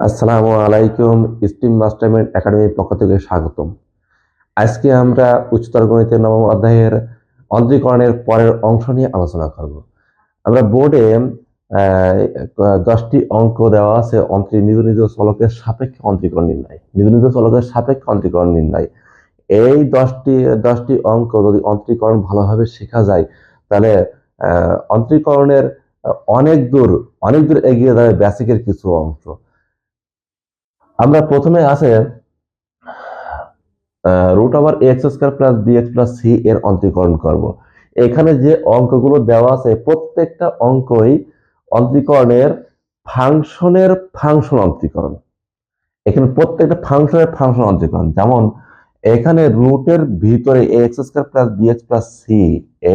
আসসালামু আলাইকুম। Stream mastermind একাডেমির পক্ষ থেকে স্বাগতম। আজকে আমরা উচ্চতর গণিতের নবম অধ্যায়ের অন্তরীকরণের পরের অংশ নিয়ে আলোচনা করব। আমরা বোর্ডে 10টি অঙ্ক দেওয়া আছে নিজ নিজ চলকের সাপেক্ষে অন্তরীকরণ নির্ণয়, নিজ নিজ চলকের সাপেক্ষে অন্তরীকরণ নির্ণয়। এই দশটি অঙ্ক যদি অন্তরীকরণ ভালোভাবে শেখা যায় তাহলে অন্তরীকরণের অনেক দূর এগিয়ে যাবে বেসিকের কিছু অংশ। আমরা প্রথমে আছে root over x square plus b x plus c এর অন্তরীকরণ করব। এখানে যে অঙ্কগুলো দেওয়া আছে প্রত্যেকটা অঙ্কই অন্তরীকরণের ফাংশন অন্তরীকরণ। এখানে প্রত্যেকটা ফাংশন অন্তরীকরণ, যেমন এখানে রুটের ভিতরে x square plus b x plus c,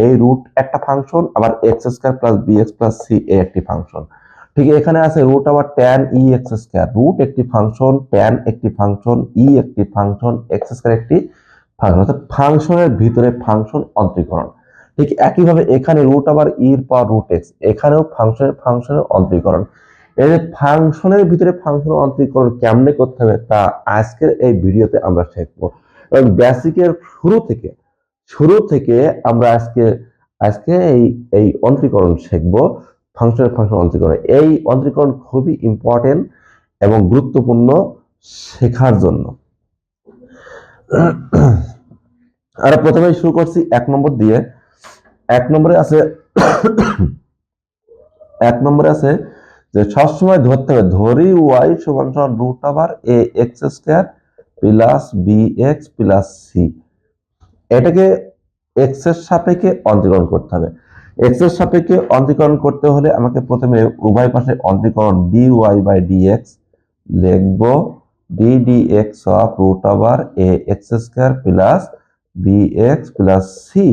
এই রুট একটা ফাংশন, আবার x square plus b x plus c একটি ফাংশন। ঠিক এখানে আছে রুট আবার tan e x square, root একটি ফাংশন, ট্যান একটি ফাংশন, ই একটি ফাংশন, এক্স স্কয়ার একটি ফাংশন, অর্থাৎ ফাংশনের ভিতরে ফাংশন অন্তরীকরণ। ঠিক একইভাবে এখানে রুট আবার ইর পাওয়ার রুট এক্স, এখানেও ফাংশনের অন্তরীকরণ। এই যে ফাংশনের ভিতরে ফাংশন অন্তরীকরণ কেমনে করতে হবে তা আজকের এই ভিডিওতে আমরা শিখবো। এবং বেসিকের শুরু থেকে আমরা আজকে এই অন্তরীকরণ শিখবো, ফাংশন অন্তরীকরণ। এই অন্তরীকরণ খুবই ইম্পর্টেন্ট এবং গুরুত্বপূর্ণ শেখার জন্য। আর প্রথমে শুরু করছি 1 নম্বর দিয়ে। 1 নম্বরে আছে যে সবসময় ধরতে হবে, ধরি ওয়াই সমান সমান root over a x square plus b x plus c. এটাকে এক্স এর সাপেক্ষে অন্তরীকরণ করতে হবে। এক্স এর সাপেক্ষে অন্তরীকরণ করতে হলে আমাকে প্রথমে উভয় পাশে অন্তরীকরণ d y by d x লিখবো, d d x of root over a x square plus b x plus c.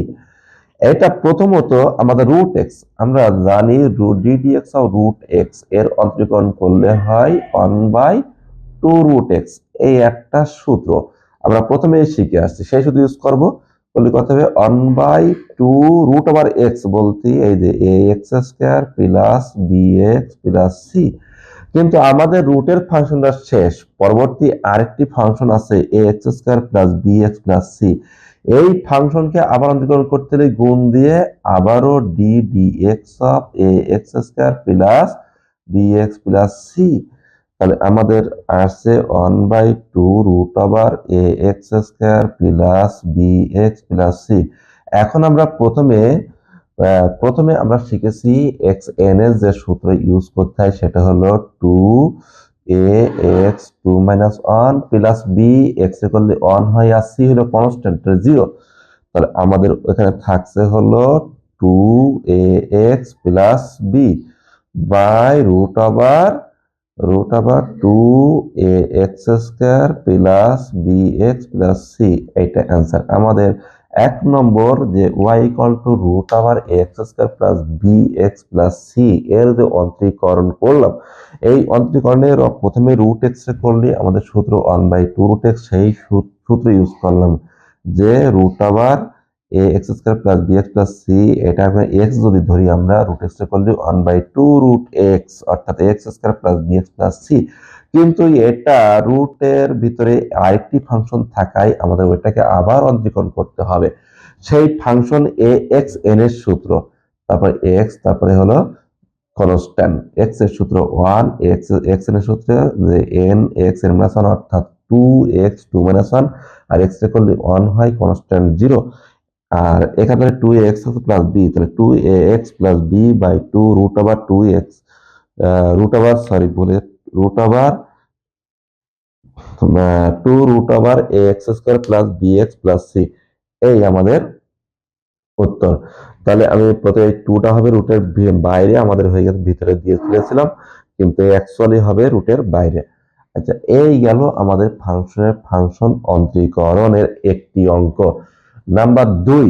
এটা প্রথমত আমাদের রুট এক্স, আমরা জানি d d x of root x এর অন্তরীকরণ করলে হয় 1/2 রুট এক্স। এই একটা সূত্র আমরা প্রথমেই শিখে আসছি, সেই সূত্র ইউজ করবো। বললে কত হবে 1/2 রুট ওভার এক্স বলতে এই যে a x square plus b x plus c. কিন্তু আমাদের রুটের ফাংশনটা শেষ, পরবর্তী আরেকটি ফাংশন আছে a x square plus b x plus c. এই ফাংশনকে আবার অন্তরীকরণ করতে হলে গুণ দিয়ে আবারও d d x of a x square plus b x plus c. তাহলে আমাদের আসছে 1/2 root over a x square plus b x plus c. এখন আমরা প্রথমে আমরা শিখেছি এক্স এন এর যে সূত্র ইউজ করতে হয় সেটা হলো 2a(x2 - 1) প্লাস বি এক্স এ করলে 1 হয় আর সি হলো কনস্ট্যান্ট 0। তাহলে আমাদের এখানে থাকছে হলো 2ax plus b by root over 2ax square plus bx plus c. এইটা অ্যান্সার আমাদের 1 নম্বর, যে y equal to root over x square plus bx plus c এর যে অন্তরীকরণ করলাম, এই অন্তরীকরণের প্রথমে রুট এক্স করলে আমাদের সূত্র 1/2 রুট এক্স, সেই সূত্র ইউজ করলাম যে root over a x square plus b x plus c. এটা আমরা এক্স যদি ধরি, আমরা রুট এক্স করলে 1/2 রুট এক্স, অর্থাৎ x square plus b x plus c. কিন্তু এটা রুটের ভিতরে আরেকটি ফাংশন থাকায় আমাদের ওইটাকে আবার অন্তরীকরণ করতে হবে। সেই ফাংশন এ এক্স এন এর সূত্র, তারপর এক্স, তারপরে হলো কনস্ট্যান্ট এক্স এর সূত্র 1, এক্স এর সূত্র যে এন এক্স এর মাইনাস 1, অর্থাৎ 2x2 - 1, আর এক্স এর করলে 1 হয় কনস্ট্যান্ট 0। আর এখানে 2x প্লাস বি, তাহলে 2ax plus b by 2 root over 2x root over 2 root over x square plus b x plus c. এই আমাদের উত্তর। তাহলে আমি প্রথমে 2টা হবে রুটের বাইরে, আমাদের হয়ে গেছে ভিতরে দিয়ে ফেলেছিলাম, কিন্তু অ্যাকচুয়ালি হবে রুটের বাইরে। আচ্ছা, এই গেল আমাদের ফাংশন অন্তরীকরণের একটি অঙ্ক। নাম্বার 2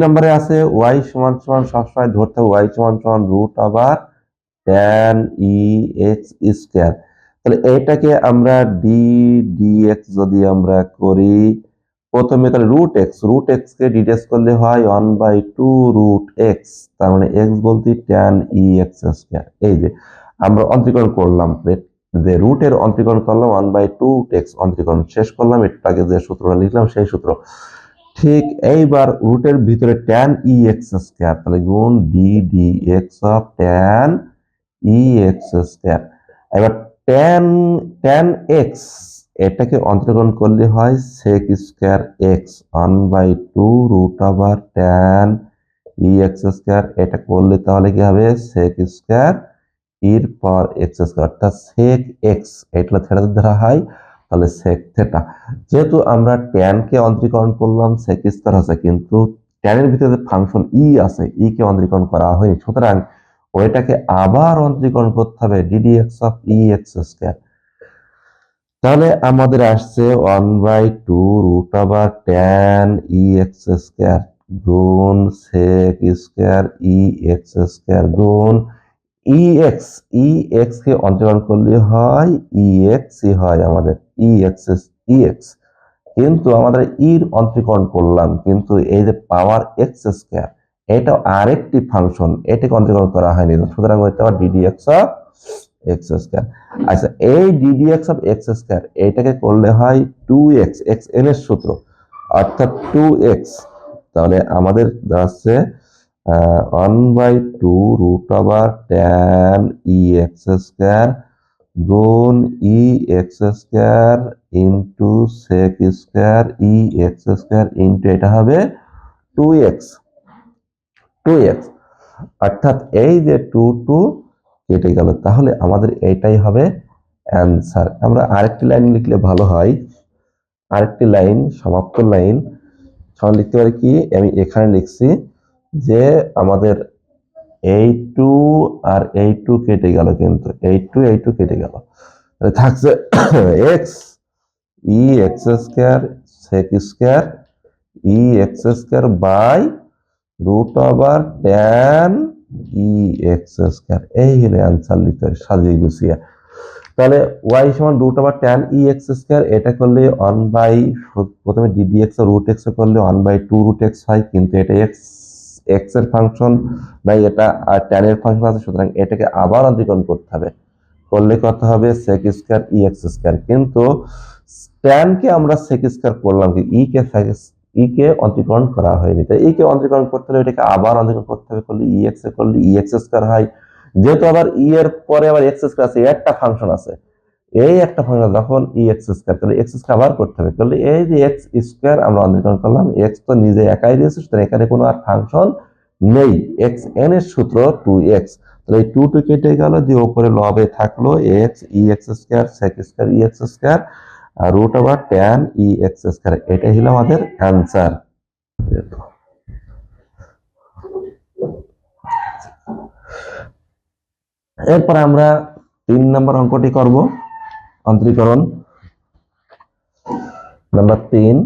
নম্বরে আছে y সমান সমান, সবসময় ধরতে হবে y সমান সমান root over tan e x square. তাহলে এটাকে আমরা ডি ডি এক্স যদি আমরা করি, প্রথমে তাহলে রুট এক্স কে ডিটেক্স করলে হয় 1/2 √x, তার মানে x বলতে tan e(x²). এই যে আমরা অন্তরীকরণ করলাম, যে রুটের অন্তরীকরণ করলাম 1/2 অন্তরীকরণ শেষ করলাম, এটাকে যে সূত্রটা লিখলাম সেই সূত্র। ঠিক এইবার রুটের ভিতরে tan e(x²), তাহলে গুণ ddx অফ tan e(x²). এবার tan x এটাকে অন্তরীকরণ করলে হয় sec²x 1/2 √tan e(x²). এটা করলে তাহলে কি হবে sec² এর পর x², অর্থাৎ sec x এটা থিটা ধরা হয়, তাহলে sec থিটা। যেহেতু আমরা tan কে অন্তরীকরণ করলাম sec² আছে, কিন্তু tan এর ভিতরে ফাংশন e আছে, e কে অন্তরীকরণ করা হয়নি, সুতরাং ওইটাকে আবার অন্তরীকরণ করতে হবে ddx অফ e(x²). তাহলে আমাদের আসছে 1/2 √tan e(x²) গুণ sec² e(x² গুণ ex কে অন্তরীকরণ করলে হয় ex হয় আমাদের ex, কিন্তু আমাদের এর অন্তরীকরণ করলাম, কিন্তু এই যে পাওয়ার x², এটা আরেকটি ফাংশন, এটাকে অন্তরীকরণ করা হয়নি, সুতরাং এটা ddx অফ x²। আচ্ছা, এই ddx অফ x², এইটাকে করলে হয় 2x, x n এর সূত্র, অর্থাৎ 2x। তাহলে আমাদের দাঁড়াচ্ছে 1/2 √tan e(x²) গুণ e(x² into sec² e(x²) into এটা হবে 2x, অর্থাৎ এই যে 2 কেটে গেল, তাহলে আমাদের এইটাই হবে অ্যান্সার। আমরা আরেকটি লাইন লিখলে ভালো হয়, আরেকটি লাইন সমাপ্ত লাইন লিখতে পারি কি, আমি এখানে লিখছি যে আমাদের এই 2 আর এই 2 কেটে গেল, কিন্তু এই 2 কেটে গেল, থাকছে x e(x²) sec² e(x² by √tan e(x²). এই হলো অ্যান্সার লিখতে হবে সাজিয়ে গুছিয়ে। তাহলে y সমান √tan e(x²), এটা করলে প্রথমে ddx √x করলে 1/2 √x হয়, কিন্তু এটা x এর ফাংশন বা এটা tan এর ফাংশন আছে, সুতরাং এটাকে আবার অন্তরীকরণ করতে হবে, করলে কত হবে sec² e(x²). কিন্তু tan কে আমরা sec² করলাম, কি e কে অন্তরীকরণ করা হয়নি, তাই e কে অন্তরীকরণ করতে হলে এটাকে আবার অন্তরীকরণ করতে হবে, করলে ex করলে ex² হয়। যেহেতু আবার e এর পরে আবার x² আছে, একটা ফাংশন আছে, এই একটা ফাংশন যখন ex², তাহলে x² আবার করতে হবে, করলে এই যে x² আমরা অন্তরীকরণ করলাম, x তো নিজে একাই দিয়েছে, সুতরাং এখানে কোনো আর ফাংশন নেই, xn এর সূত্র 2x। তাহলে এই 2 কেটে গেল, দিয়ে উপরে লবে থাকলো x e(x²) sec² e(x²) আর √tan e(x²). এটাই হলো আমাদের অ্যান্সার। এরপর আমরা 3 নম্বর অঙ্কটি করব, অন্তরীকরণ নাম্বার 3।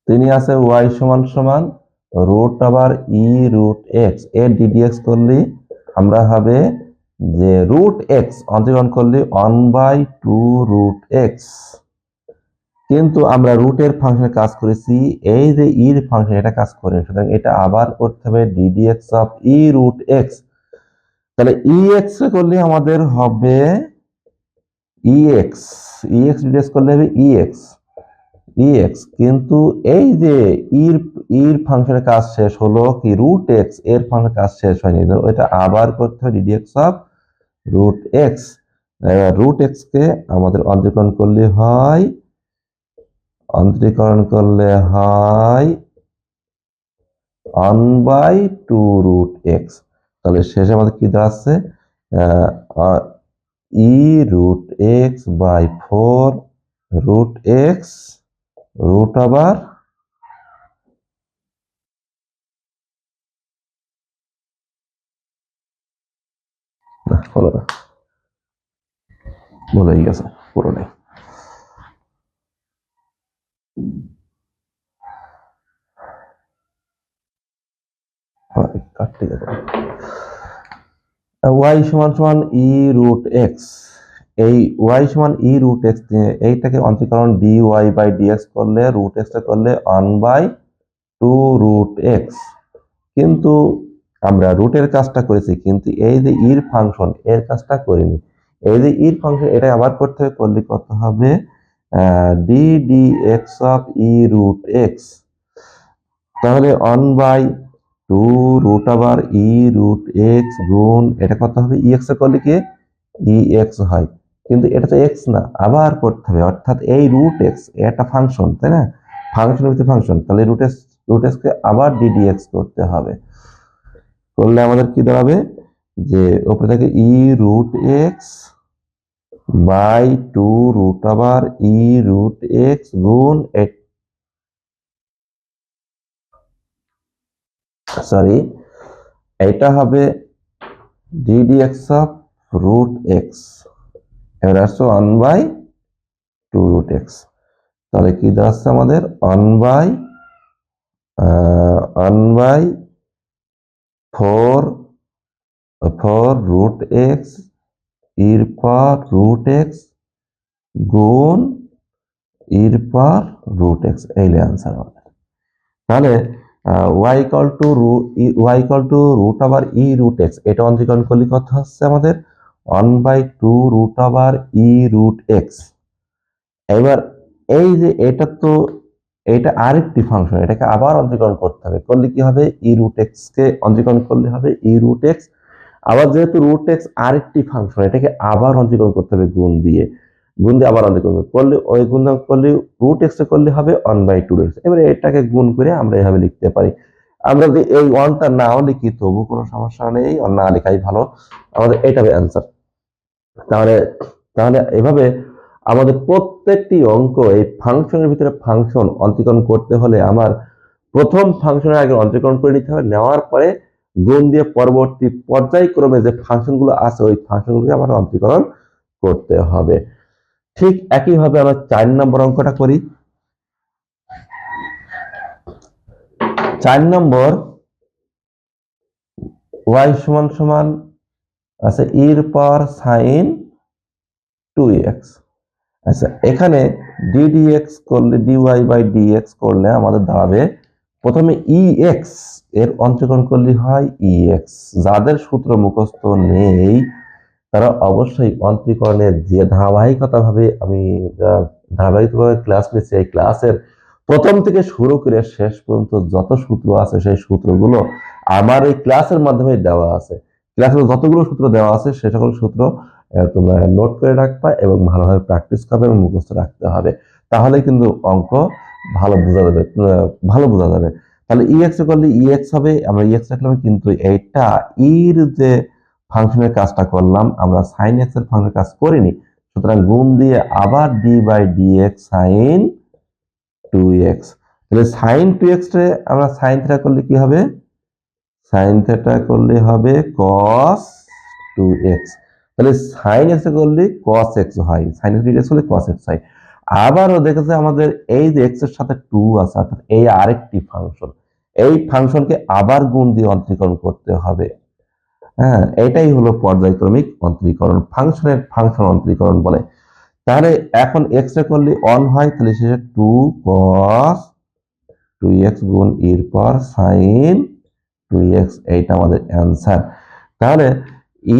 তিনি আছে y সমান সমান √e√x এর ddx করলে আমরা হবে যে √x অন্তরীকরণ করলে 1/2 √x, কিন্তু আমরা রুটের ফাংশনে কাজ করেছি, এই যে এর ফাংশন এটা কাজ করে, সুতরাং এটা আবার করতে হবে ddx অফ e√x। তাহলে ex করলে আমাদের হবে ex ddx করলে হবে ex, কিন্তু এই যে এর ফাংশনের কাজ শেষ হলো, কি √x এর ফাংশনের কাজ শেষ হয়নি, ওইটা আবার করতে হবে ddx অফ √x। √x কে আমাদের অন্তরীকরণ করলে হয় 1/2 √x। তাহলে শেষে আমাদের কি দাঁড়াচ্ছে e√x/4 √x রুট আবার হলো না, ভুলে গেছে পুরোটাই। কাটতে যাবে y সমান সমান e√x, এই ওয়াই সমান ই রুট এক্স, এইটাকে অন্তরীকরণ ডি ওয়াই বাই ডিএক্স করলে রুট এক্সটা করলে 1/2 √x। কিন্তু আমরা রুটের কাজটা করেছি, কিন্তু এই যে ইর ফাংশন এর কাজটা করিনি। এই যে ইর ফাংশন এটা আবার করতে হবে, করলে কত হবে d d x of e root x, তাহলে 1/2 √ই রুট গুণ এটা কত হবে ই এক্স এর করলে কি ই এক্স হয়, কিন্তু এটা তো এক্স না, আবার করতে হবে। অর্থাৎ এই রুট এক্স একটা ফাংশন, তাই না, ফাংশন হচ্ছে ফাংশন, তাহলে রুট এক্স কে আবার ডিডি এক্স করতে হবে। করলে আমাদের কি দাঁড়াবে যে উপরে থেকে ই রুট এক্স বাই 2 √ই রুট এক্স গুণ সরি এটা হবে d d x of root x, এবার আসছে 1/2 √x। তাহলে কি দাঁড়াচ্ছে আমাদের 1/4 এর পর √x গুণ এর পর √x, এই অ্যান্সার হবে। তাহলে y ইকুয়াল টু √ই রুট এক্স, এটা অন্তরীকরণ করলে কত হচ্ছে আমাদের 1/2 √ই রুট এক্স। এবার এই যে এটা আরেকটি ফাংশন, এটাকে আবার অন্তরীকরণ করতে হবে, করলে কি হবে ই রুট এক্স কে অন্তরীকরণ করলে হবে ই রুট এক্স, আবার যেহেতু রুট এক্স আরেকটি ফাংশন এটাকে আবার অন্তরীকরণ করতে হবে গুণ দিয়ে আবার অন্তরীকরণ করলে ওই গুণ করলে রুট এক্স এ করলে হবে 1/2 এবারে এটাকে গুণ করে আমরা এভাবে লিখতে পারি। আমরা যদি এই ওয়ানটা নাও লিখি তবু কোনো সমস্যা নেই, না লেখাই ভালো, আমাদের এটা হবে অ্যান্সার। তাহলে তাহলে এভাবে আমাদের প্রত্যেকটি অঙ্ক এই ফাংশনের ভিতরে ফাংশন অন্তরীকরণ করতে হলে আমার প্রথম ফাংশনের আগে অন্তরীকরণ করে নিতে হবে, নেওয়ার পরে গুণ দিয়ে পরবর্তী পর্যায়ক্রমে যে ফাংশনগুলো আছে ওই ফাংশনগুলোকে আমার অন্তরীকরণ করতে হবে। ঠিক একইভাবে আমরা 4 নম্বর অঙ্কটা করি। 4 নম্বর y সমান সমান আছে এর পর sin 2x। আচ্ছা, এখানে ddx করলে dy বাই dx করলে আমাদের দাঁড়াবে প্রথমে ex এর অন্তরীকরণ করলে হয় ex। যাদের সূত্র মুখস্থ নেই তারা অবশ্যই অন্তরীকরণের যে ধারাবাহিকতা ভাবে আমি ধারাবাহিকভাবে ক্লাস নিচ্ছি, এই ক্লাসের প্রথম থেকে শুরু করে শেষ পর্যন্ত যত সূত্র আছে সেই সূত্রগুলো আমার এই ক্লাসের মাধ্যমে দেওয়া আছে। ক্লাসের যতগুলো সূত্র দেওয়া আছে সে সকল সূত্র তোমরা নোট করে রাখবা এবং ভালোভাবে প্র্যাকটিস করবে এবং মুখস্থ রাখতে হবে, তাহলে কিন্তু অঙ্ক ভালো বোঝা যাবে। তাহলে ex করলে ex হবে, আমরা ex রাখলাম, কিন্তু এইটা এর যে ফাংশনের কাজটা করলাম আমরা sin x এর ফাংশনের কাজ করিনি, সুতরাং গুণ দিয়ে আবার d by dx sin 2x। তাহলে sin 2x রে আমরা sin থিটা করলে কি হবে, sin থিটা করলে হবে cos 2x। তাহলে sin x করলে cos x হয়, sin x করলে cos x হয়। আবারও দেখেছে আমাদের এই যে x এর সাথে 2 আছে, অর্থাৎ এই আরেকটি ফাংশন, এই ফাংশনকে আবার গুণ দিয়ে অন্তরীকরণ করতে হবে। হ্যাঁ, এটাই হলো পর্যায়ক্রমিক অন্তরীকরণ, ফাংশনের ফাংশন অন্তরীকরণ বলে। তাহলে এখন x এ করলে 1 হয়, তাহলে শেষে 2 cos 2x গুণ এর পর sin 2x, এইটা আমাদের অ্যান্সার। তাহলে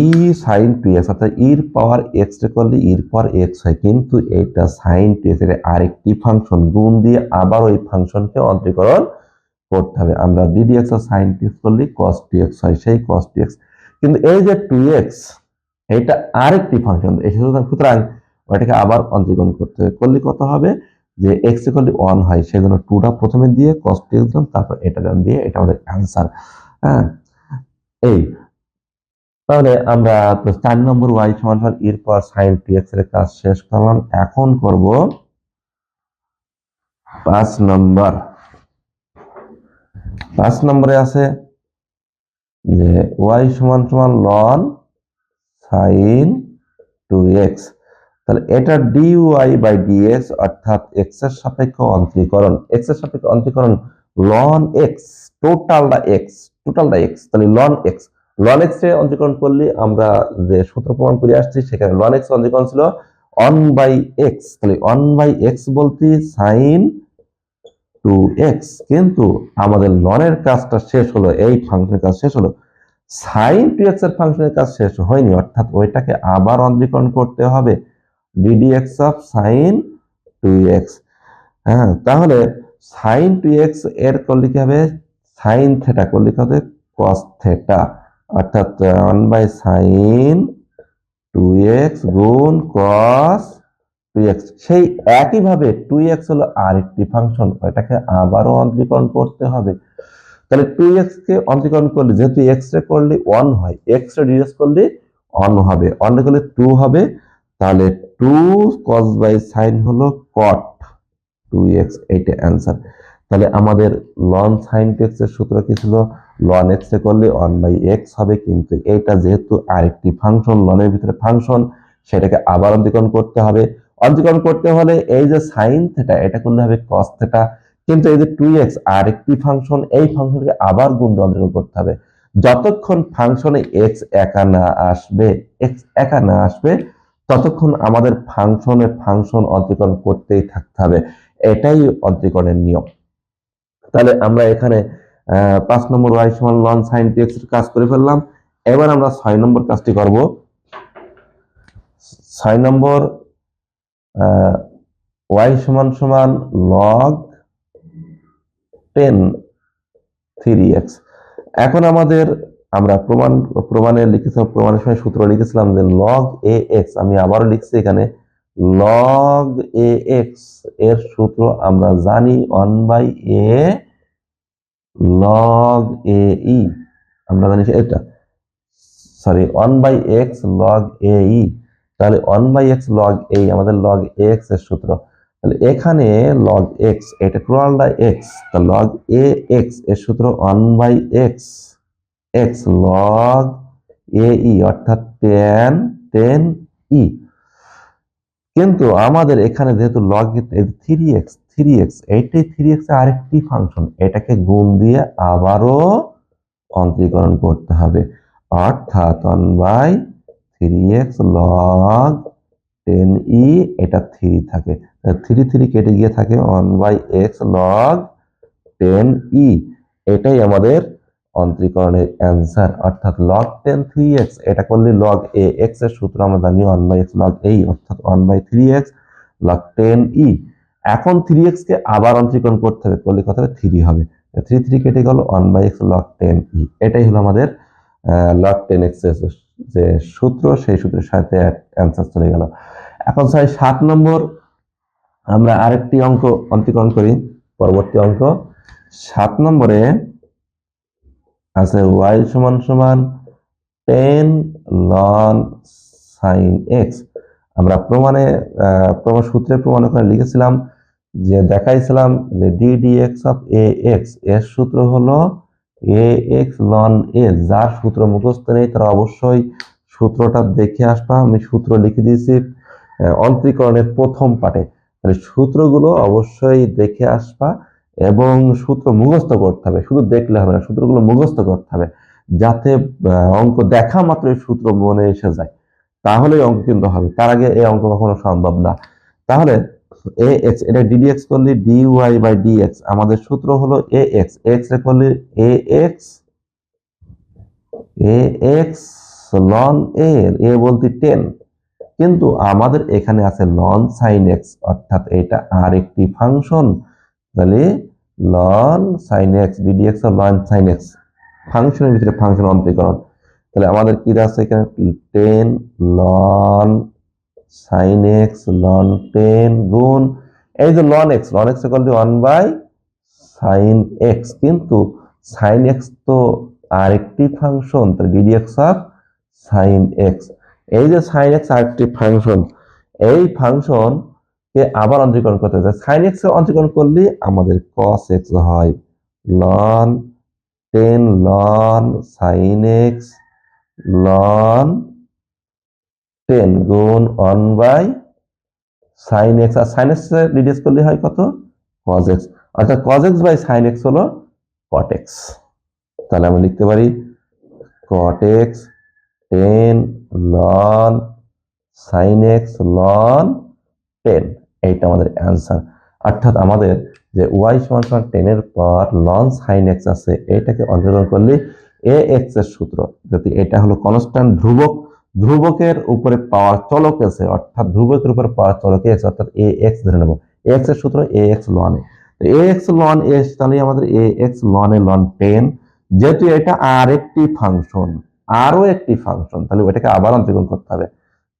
ই sin 2x অর্থাৎ এর পাওয়ার x এ করলে এর পর x হয়, কিন্তু এইটা sin 2x এর আরেকটি ফাংশন, গুণ দিয়ে আবার ওই ফাংশনকে অন্তরীকরণ করতে হবে। আমরা ddx আর sin 2x করলে cos 2x হয়, সেই cos 2x, কিন্তু এই যে 2x এটা আরেকটি ফাংশন, সুতরাং ওইটাকে আবার অন্তরীকরণ করতে হবে, করলে কত হবে যে x ইকুয়াল টু 1 হয়, সেজন্য 2টা প্রথমে দিয়ে cos 2x দিলাম, তারপর এটা দিয়ে, এটা আমাদের অ্যান্সার। হ্যাঁ, এই তাহলে আমরা 4 নম্বর y সমান সমান এর পর sin 2x এর কাজ শেষ করলাম। এখন করব 5 নম্বর। 5 নম্বরে আছে যে y সমান সমান ln sin 2x, তাহলে এটা dy বাই dx অর্থাৎ x এর সাপেক্ষে অন্তরীকরণ, x এর সাপেক্ষে অন্তরীকরণ ln x, টোটালটা x, তাহলে ln x লন এক্স এ অন্তরীকরণ করলে আমরা যে সূত্র প্রমাণ করে আসছি সেখানে লন এক্স অন্তরীকরণ ছিল 1/x, তাহলে 1/x বলতে sin 2x, কিন্তু আমাদের লনের কাজটা শেষ হলো, এই ফাংশনের কাজ শেষ হলো, sin 2x এর ফাংশনের কাজ শেষ হয়নি, অর্থাৎ ওইটাকে আবার অন্তরীকরণ করতে হবে ddx of sin 2x। হ্যাঁ, তাহলে sin 2x এর করলে কি হবে, sin থিটা করলে কি হবে cos থিটা, অর্থাৎ 1/sin 2x গুণ cos 2x। সেই একইভাবে 2x হলো আরেকটি ফাংশন, এটাকে আবারও অন্তরীকরণ করতে হবে। তাহলে 2x কে অন্তরীকরণ করলে, যেহেতু x রে করলে 1 হয়, x রে ds করলে 1 হবে, 1 করলে 2 হবে, তাহলে 2 cos বাই sin হলো cot 2x, এইটা অ্যান্সার। তাহলে আমাদের ln sin 2x এর সূত্র কি ছিল, ln x এ করলে 1/x হবে, কিন্তু এটা যেহেতু আরেকটি ফাংশন, লনের ভিতরে ফাংশন, সেটাকে আবার অন্তরীকরণ করতে হবে। অন্তরীকরণ করতে হলে এই যে sin থিটা এটা করলে হবে cos থিটা, কিন্তু এই যে 2x আরেকটি ফাংশন, এই ফাংশনকে আবার গুণ দিয়ে অন্তরীকরণ করতে হবে। যতক্ষণ ফাংশনে x একা না আসবে, x একা না আসবে, ততক্ষণ আমাদের ফাংশন অন্তরীকরণ করতেই থাকতে হবে, এটাই অন্তরীকরণের নিয়ম। তাহলে আমরা এখানে 5 নম্বর y সমান ln sin 2x এর কাজ করে ফেললাম। এবার আমরা 6 নম্বর কাজটি করব। 6 নম্বর y সমান সমান log 10 3x। এখন আমরা প্রমাণের লিখেছিলাম, প্রমাণের সময় সূত্র লিখেছিলাম যে log ax, আমি আবারও লিখছি এখানে log ax এর সূত্র আমরা জানি 1/a log ae, আমরা জানি এটা, সরি 1/x log ae, তাহলে 1/x log ae আমাদের log ax এর সূত্র। তাহলে এখানে log x, এটা টোটালটা x, তা log ax এর সূত্র 1/x x log ae, অর্থাৎ tan e। কিন্তু আমাদের এখানে যেহেতু log 3x, এইটাই 3x এর আরেকটি ফাংশন, এটাকে গুণ দিয়ে আবারও অন্তরীকরণ করতে হবে, অর্থাৎ 1/3x log 10e, এটা 3 থাকে, 3 কেটে গিয়ে থাকে 1/x log 10e, এটাই আমাদের অন্তরীকরণের অ্যান্সার, অর্থাৎ log 10 3x, এটা করলে log ax এর সূত্র আমরা জানি 1/x log ae, অর্থাৎ 1/3x log 10e। এখন 3x কে আবার অন্তরীকরণ করতে হবে, করলে কত হবে 3 হবে, 3 কেটে গেল 1/x log 10e, এটাই হলো আমাদের log 10x এর যে সূত্র, সেই সূত্রের সাথে অ্যান্সার চলে গেল। এখন 7 নম্বর আমরা আরেকটি অঙ্ক অন্তরীকরণ করি, পরবর্তী অঙ্ক 7 নম্বরে আছে y সমান সমান 10 ln sin x। আমরা প্রমাণ সূত্রে প্রমাণ করে লিখেছিলাম যে দেখাইছিলাম যে ddx of ax এর সূত্র হলো ax ln a। যার সূত্র মুখস্থ নেই তারা অবশ্যই সূত্রটা দেখে আসবা, আমি সূত্র লিখে দিয়েছি অন্তরীকরণের প্রথম পাঠে, তাহলে সূত্রগুলো অবশ্যই দেখে আসবা এবং সূত্র মুখস্থ করতে হবে, শুধু দেখলে হবে না, সূত্রগুলো মুখস্থ করতে হবে, যাতে অঙ্ক দেখা মাত্রই সূত্র মনে এসে যায়, তাহলে অঙ্ক কিন্তু হবে, তার আগে এই অঙ্ক কখনো সম্ভব না। তাহলে ax, এটা ddx করলে dy/dx, আমাদের সূত্র হলো ax, x এ করলে ax ln a বলতে 10, কিন্তু আমাদের এখানে আছে ln sin x, অর্থাৎ এটা আরেকটি ফাংশন, তাহলে ln sin x ddx of ln sin x, ফাংশনের ভিতরে ফাংশন অন্তরীকরণ, তাহলে আমাদের কি আছে এখানে 10 ln sin x ln 10 গুণ এই যে ln x equal to 1/sin x, কিন্তু sin x তো আরেকটি ফাংশন, তাহলে ddx of sin x, এই যে sin x আরেকটি ফাংশন, এই ফাংশন কে আবার অন্তরীকরণ করতে হবে, sin x এর অন্তরীকরণ করলে আমাদের cos x হয়, ln 10 ln sin x ln 10 গুণ 1/sin x, আর sin x এর ddx করলে হয় কত cos x, অর্থাৎ cos x/sin x হলো cot x। তাহলে আমরা লিখতে পারি cot x 10 ln sin x ln 10, এইটা আমাদের অ্যান্সার। অর্থাৎ আমাদের যে y সমান সমান 10 এর পর ln sin x আছে, এটাকে অন্তর্গণ করলে ax এর সূত্র, যদি এটা হলো কনস্ট্যান্ট ধ্রুবক, ধ্রুবকের উপরে পাওয়ার চলক আছে, অর্থাৎ ধ্রুবকের উপরে পাওয়ার চলক x, অর্থাৎ ax ধরে নেব। ax এর সূত্র ax ln a, তো ax ln a, তাহলে আমাদের ax ln a ln 10, যেহেতু এটা আরেকটি ফাংশন, আরো একটি ফাংশন, তাহলে ওটাকে আবার অন্তর্গণ করতে হবে।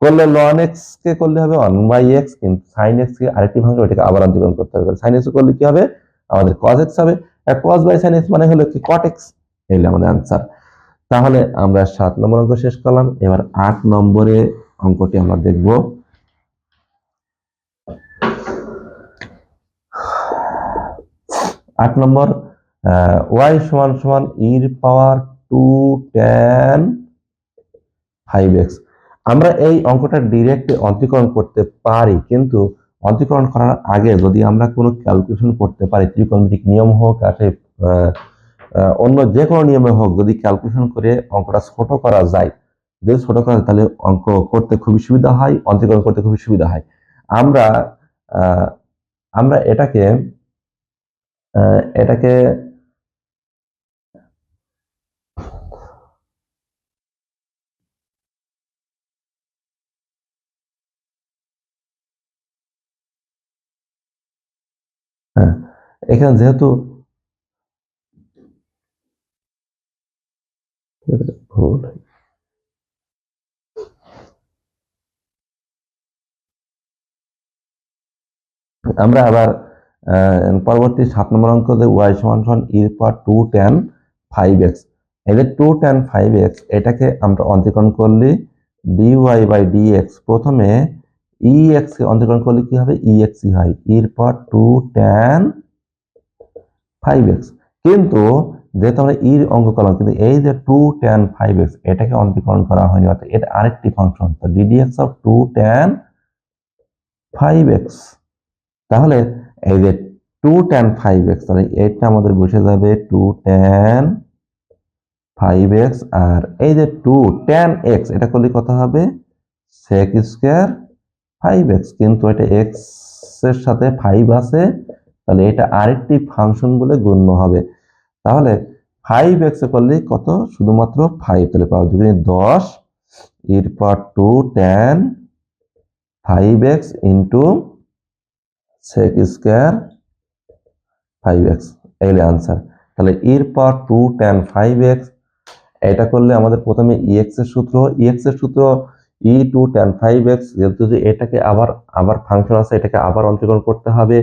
করলে ln x কে করলে হবে 1/x, কিন্তু sin x কে আরেকটি ফাংশন, ওটাকে আবার অন্তর্গণ করতে হবে। sin x করলে কি হবে? আমাদের cos x হবে। আর cos বাই sin x মানে হলো কি cot x, এই হলো আমাদের आंसर। তাহলে আমরা 7 নম্বর অঙ্ক শেষ করলাম। এবার 8 নম্বরে অঙ্কটি আমরা দেখব। 8 নম্বর, y সমান সমান e এর পাওয়ার 2 tan 5x। আমরা এই অঙ্কটা ডাইরেক্ট অন্তরীকরণ করতে পারি, কিন্তু অন্তরীকরণ করার আগে যদি আমরা কোনো ক্যালকুলেশন করতে পারি, ত্রিকোণমিতিক নিয়ম হোক আর অন্য যে কোনো নিয়মে হোক, যদি ক্যালকুলেশন করে অঙ্কটা ছোট করা যায়, যদি ছোট করা যায় তাহলে অঙ্ক করতে খুবই সুবিধা হয়, অন্তরীকরণ করতে খুবই সুবিধা হয়। আমরা আমরা এটাকে এটাকে হ্যাঁ, এখানে যেহেতু ভুল, আমরা আবার পরবর্তী 7 নম্বর অঙ্ক, যে y সমান সমান e এর পাওয়ার 2 tan 5x, এই যে 2 tan 5x, এটাকে আমরা অন্তরীকরণ করলে dy বাই dx, প্রথমে ex কে অন্তরীকরণ করলে কি হবে? ex হয়, e এর পাওয়ার 2 tan 5x। কিন্তু যেহেতু আমরা e এর অঙ্ক করলাম, কিন্তু এই যে 2 tan 5x, এটাকে অন্তরীকরণ করা হয়নি, অর্থাৎ এটা আরেকটি ফাংশন, তো ddx অফ 2 tan 5x, তাহলে এই যে 2 tan 5x, তাহলে এটা আমাদের বসে যাবে 2 tan 5x, আর এই যে 2 tan x, এটা করলে কত হবে? sec স্কয়ার 5x, কিন্তু এটা x এর সাথে 5 আছে, তাহলে এটা আরেকটি ফাংশন বলে গণ্য হবে। তাহলে 5x এ করলে কত? শুধুমাত্র 5, তাহলে পাবো যদি 10 এর পর 2 tan 5x into sec square 5x, এই आंसर। তাহলে এর পর 2 tan 5x, এটা করলে আমাদের প্রথমে ex এর সূত্র, ex এর সূত্র e 2 tan 5x, যেহেতু এটাকে আবার ফাংশন আছে, এটাকে আবার অন্তরীকরণ করতে হবে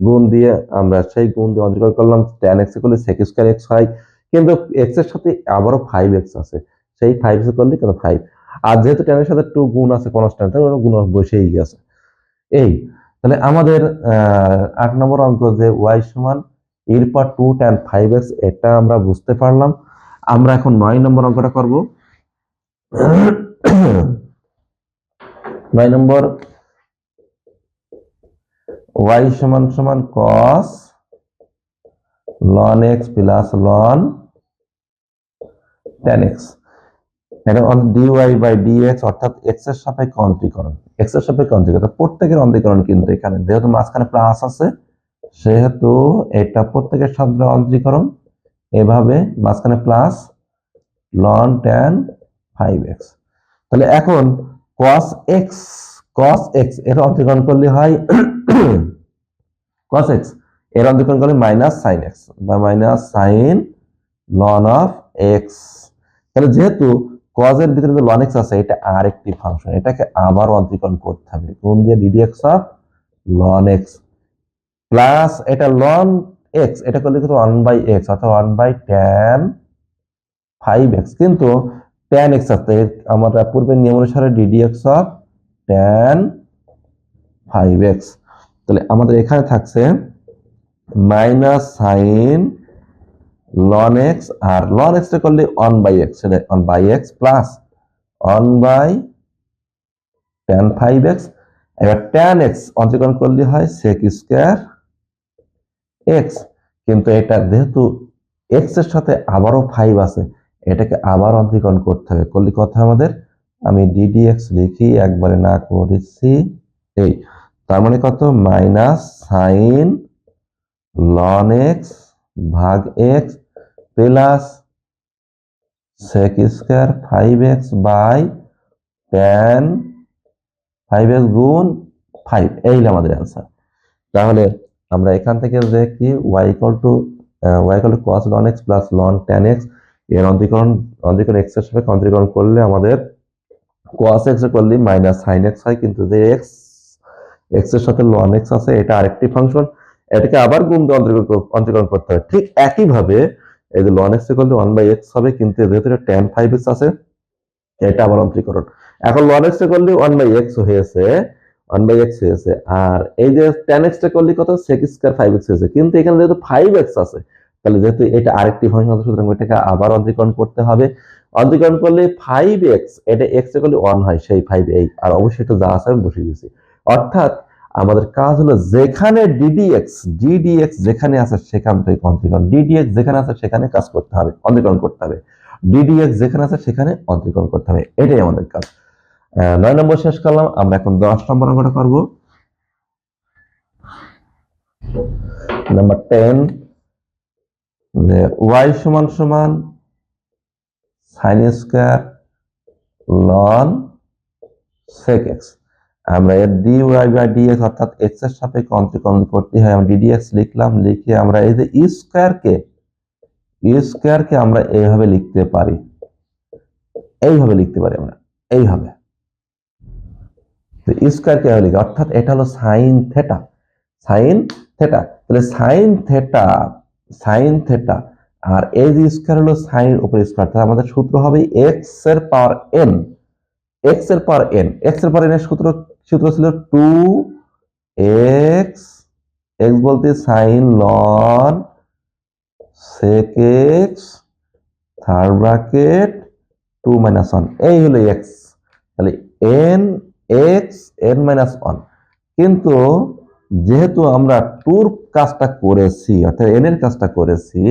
গুণ দিয়ে, আমরা সেই গুণ দিয়ে অন্তরীকরণ করলাম, tan x করলে sec স্কয়ার x হয়, কিন্তু x এর সাথে আবারও 5x আছে, সেই 5x করলে কত? 5। আর যেহেতু tan এর সাথে 2 গুণ আছে কনস্ট্যান্ট, তাহলে গুণ বসেই গেছে। এই তাহলে আমাদের 8 নম্বর অঙ্ক, যে y সমান এর পর 2 tan 5x, এটা আমরা বুঝতে পারলাম। আমরা এখন 9 নম্বর অঙ্কটা করব। 9 নম্বর, y সমান সমান cos ln x plus ln tan x, এটা dy বাই dx, অর্থাৎ x এর সাপেক্ষে অন্তরীকরণ, x এর সাপেক্ষে অন্তরীকরণ, প্রত্যেকের অন্তরীকরণ, কিন্তু এখানে যেহেতু মাঝখানে প্লাস আছে, সেহেতু এটা প্রত্যেকের সাথে অন্তরীকরণ, এভাবে মাঝখানে প্লাস ln tan 5x। তাহলে এখন cos x এর অন্তরীকরণ করলে হয় cos x, এর অন্তরীকরণ করলে মাইনাস sin x বা minus sin ln of x। তাহলে যেহেতু cos এর ভিতরে যে ln x আছে, এটা আরেকটি ফাংশন, এটাকে আবার অন্তরীকরণ করতে হবে গুণ দিয়ে ddx of ln x, plus এটা ln x, এটা করলে কিন্তু 1/x, অর্থাৎ 1/tan 5x, কিন্তু tan x আছে, আমরা পূর্বের নিয়ম অনুসারে ddx of tan 5x, তাহলে আমাদের এখানে থাকছে মাইনাস sin ln x, আর ln x টা করলে 1/x, সেটা 1/x প্লাস 1/tan 5x। এবার tan x অন্তরীকরণ করলে হয় sec স্কয়ার x, কিন্তু এটা যেহেতু x এর সাথে আবারও 5 আছে, এটাকে আবার অন্তরীকরণ করতে হবে। করলে কথা আমাদের, আমি ডিডিএক্স লিখি, একবারে না করেছি। এই তার মানে কত, মাইনাস সাইন লন এক্স ভাগ x plus sec square 5x by tan 5x গুণ 5, এই হলো আমাদের অ্যান্সার। তাহলে আমরা এখান থেকে দেখি y equal two cos ln x plus ln tan x এর অন্তরীকরণ x এর সাপেক্ষে অন্তরীকরণ করলে আমাদের cos x এর করলে মাইনাস sin x হয়, কিন্তু যে x এর সাথে ln x আছে এটা আরেকটি ফাংশন, এটাকে আবার গুণ দিয়ে অন্তরীকরণ করতে হবে। ঠিক একইভাবে এই যে ln x এর করলে 1/x হবে, কিন্তু যেহেতু এটা tan 5x আছে এটা আবার অন্তরীকরণ। এখন ln x এর করলে 1/x হয়েছে, 1/x হয়েছে, আর এই যে tan x টা করলে কত, sec স্কয়ার 5x হয়েছে, কিন্তু এখানে যেহেতু 5x আছে, তাহলে যেহেতু এটা আরেকটি ফাংশন আছে, সুতরাং এটাকে আবার অন্তরীকরণ করতে হবে। অন্তরীকরণ করলে 5x, এটা x এর করলে 1 হয়, সেই 5 আর অবশ্যই এটা যা আছে আমি বসিয়ে দিয়েছি। অর্থাৎ আমাদের কাজ হলো যেখানে ddx যেখানে আছে সেখান থেকে অন্তরীকরণ, ddx যেখানে আছে সেখানে কাজ করতে হবে, অন্তরীকরণ করতে হবে, ddx যেখানে আছে সেখানে অন্তরীকরণ করতে হবে, এটাই আমাদের কাজ। 9 নম্বর শেষ করলাম, আমরা এখন 10 নম্বর অঙ্কটা করব। নাম্বার 10, যে y সমান সমান sin square ln sec x, আমরা এর dy বাই dx অর্থাৎ x এর সাপেক্ষে অন্তরীকরণ করতে হয়। আমরা ddx লিখলাম, লিখে আমরা এই যে স্কয়ারকে আমরা এইভাবে লিখতে পারি, আমরা এইভাবে স্কয়ারকে এইভাবে লিখি, অর্থাৎ এটা হলো sin থিটা, তাহলে sin থিটা আর এই যে স্কয়ার হলো sin উপর স্কয়ার, তাহলে আমাদের সূত্র হবে x এর পাওয়ার n, x এর পাওয়ার n এর সূত্র ছিল 2x, x বলতে sin ln sec x third bracket 2 - 1, এই হলো x, তাহলে n x n - 1। কিন্তু যেহেতু আমরা 2 এর কাজটা করেছি, অর্থাৎ n এর কাজটা করেছি,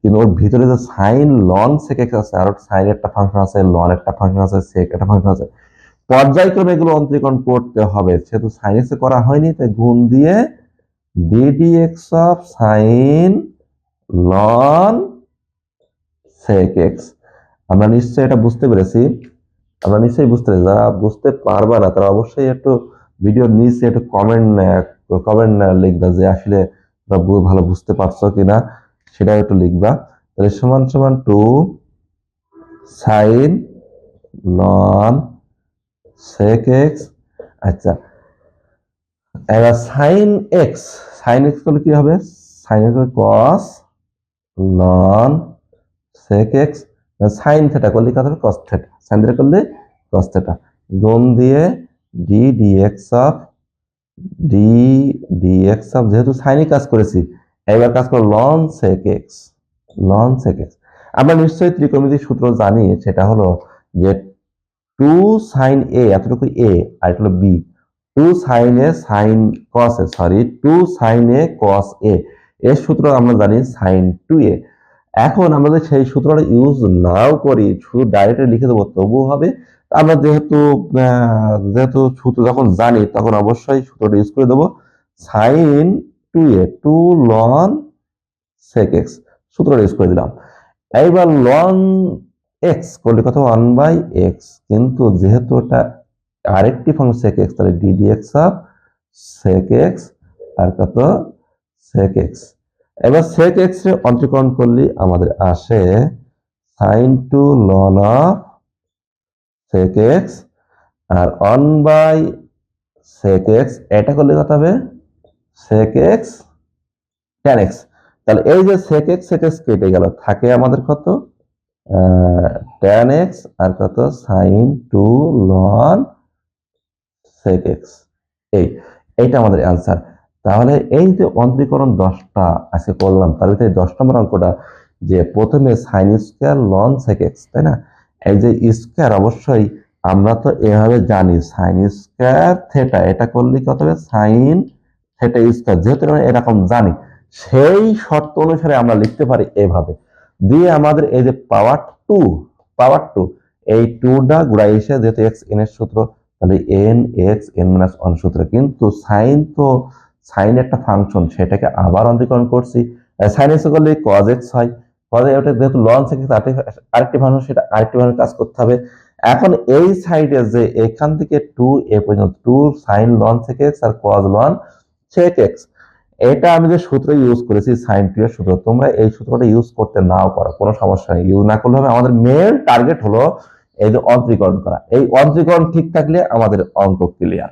কিন্তু ওর ভিতরে যে sin ln sec x আছে, আর sin একটা ফাংশন আছে, ln একটা ফাংশন আছে, sec একটা ফাংশন আছে, পর্যায়ক্রমে এগুলো অন্তরীকরণ করতে হবে। সেহেতু sin x এ করা হয়নি, তাই গুণ দিয়ে ddx of sin ln sec x। আমরা নিশ্চয়ই এটা বুঝতে পেরেছি, যারা বুঝতে পারবে না তারা অবশ্যই একটু ভিডিওর নিচে একটু কমেন্ট লিখবা যে আসলে ভালো বুঝতে পারছো কিনা, সেটা একটু লিখবা। তাহলে সমান সমান 2 sin ln sec x। আচ্ছা, এবার sin x করলে কি হবে, sin x cos ln sec x, sin theta করলে কত হবে, cos থিটা, sin থিটা করলে cos থিটা, গুণ দিয়ে dx অফ যেহেতু sin কাজ করেছি, এবার কাজ করো ln sec x, আমরা নিশ্চয়ই ত্রিকোণমিতির সূত্র জানি, সেটা হলো যে 2 sin a, এতটুকু a আর এটা হলো b, 2 sin a sin cos a, 2 sin a cos a, এর সূত্র আমরা জানি sin 2a। এখন আমরা যদি সেই সূত্রটা ইউজ নাও করি, শুধু ডাইরেক্ট লিখে দেবো তবুও হবে। আমরা যেহেতু সূত্র যখন জানি তখন অবশ্যই সূত্রটা ইউজ করে দেবো, sin 2a 2 ln sec x, সূত্রটা ইউজ করে দিলাম। এইবার ln x করলে কত, 1/x, কিন্তু যেহেতু এটা আরেকটি ফাংশন sec x, তাহলে ddx of sec x আর কত sec x। এবার sec x এর অন্তরীকরণ করলে আমাদের আসে sin 2 ln of sec x R 1/sec x, এটা করলে কত হবে sec x tan x। তাহলে এই যে sec x কেটে গেল, থাকে আমাদের কত tan x আর কত sin 2 ln sec x, এইটা আমাদের অ্যান্সার। তাহলে এই যে অন্তরীকরণ 10টা আজকে করলাম, তার ভিতরে 10 নম্বর অঙ্কটা যে প্রথমে sin square ln sec x, তাই না, এই যে স্কয়ার অবশ্যই আমরা তো এভাবে জানি sin স্কয়ার থিটা, এটা করলে কত হবে sin থিটা স্কয়ার, যেহেতু আমরা এরকম জানি সেই শর্ত অনুসারে আমরা লিখতে পারি এভাবে দিয়ে আমাদের এই যে পাওয়ার টু, পাওয়ার টু, এই টুটা ঘুরাই এসে যেহেতু এক্স এন এর সূত্র, তাহলে N x N minus one সূত্র। কিন্তু সাইন একটা ফাংশন, সেটাকে আবার অন্তরীকরণ করছি। সাইন এক্স করলে কজ এক্স হয়, কজ এটা যেহেতু লন থেকে আরেকটি ফাংশন, সেটা আরেকটি ভাবে কাজ করতে হবে। এখন এই সাইডে যে এখান থেকে টু এ পর্যন্ত, টু সাইন লন থেকে এক্স আর কজ লন সেক এক্স, এটা আমি যে সূত্র ইউজ করেছি সাইন টু এর সূত্র, তোমরা এই সূত্রটা ইউজ করতে নাও পারো, কোনো সমস্যা নেই, ইউজ না করলে হবে। আমাদের মেন টার্গেট হলো এই যে অন্তরীকরণ করা, এই অন্তরীকরণ ঠিক থাকলে আমাদের অঙ্ক ক্লিয়ার।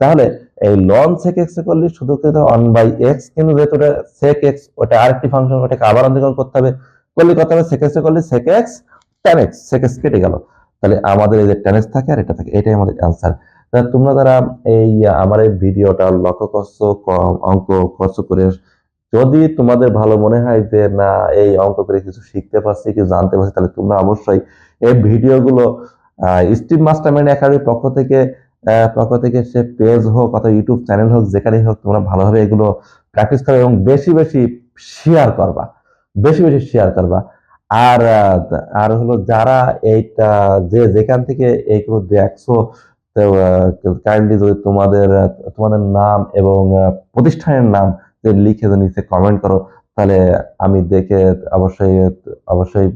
তাহলে এই লন সেক এক্স করলে শুধু কিন্তু ওয়ান বাই এক্স, কিন্তু যেহেতু সেক এক্স ওটা আরেকটি ফাংশন, ওটাকে আবার অন্তরীকরণ করতে হবে, করলে কত হবে সেক এক্স করলে sec x tan x, sec x কেটে গেল, তাহলে আমাদের এই যে ট্যান এক্স থাকে আর এটা থাকে, এটাই আমাদের অ্যান্সার। তোমরা যারা এই আমার এই ভিডিওটা লক্ষ্য করছো, অঙ্ক করছো করে, যদি তোমাদের ভালো মনে হয় যে না এই অঙ্ক করে কিছু শিখতে পারছি, কিছু জানতে পারছি, তাহলে তোমরা অবশ্যই এই ভিডিওগুলো স্ট্রিম মাস্টারমাইন্ড একাডেমির পক্ষ থেকে সে পেজ হোক অথবা ইউটিউব চ্যানেল হোক, যেখানেই হোক, তোমরা ভালোভাবে এগুলো প্র্যাকটিস করবে এবং বেশি বেশি শেয়ার করবা, বেশি বেশি শেয়ার করবা। আর আর হলো যারা এইটা যে যেখান থেকে এইগুলো দেখছো, তো কাইন্ডলি যদি তোমাদের নাম এবং প্রতিষ্ঠানের নাম যে লিখে নিচে কমেন্ট করো, তাহলে আমি দেখে অবশ্যই অবশ্যই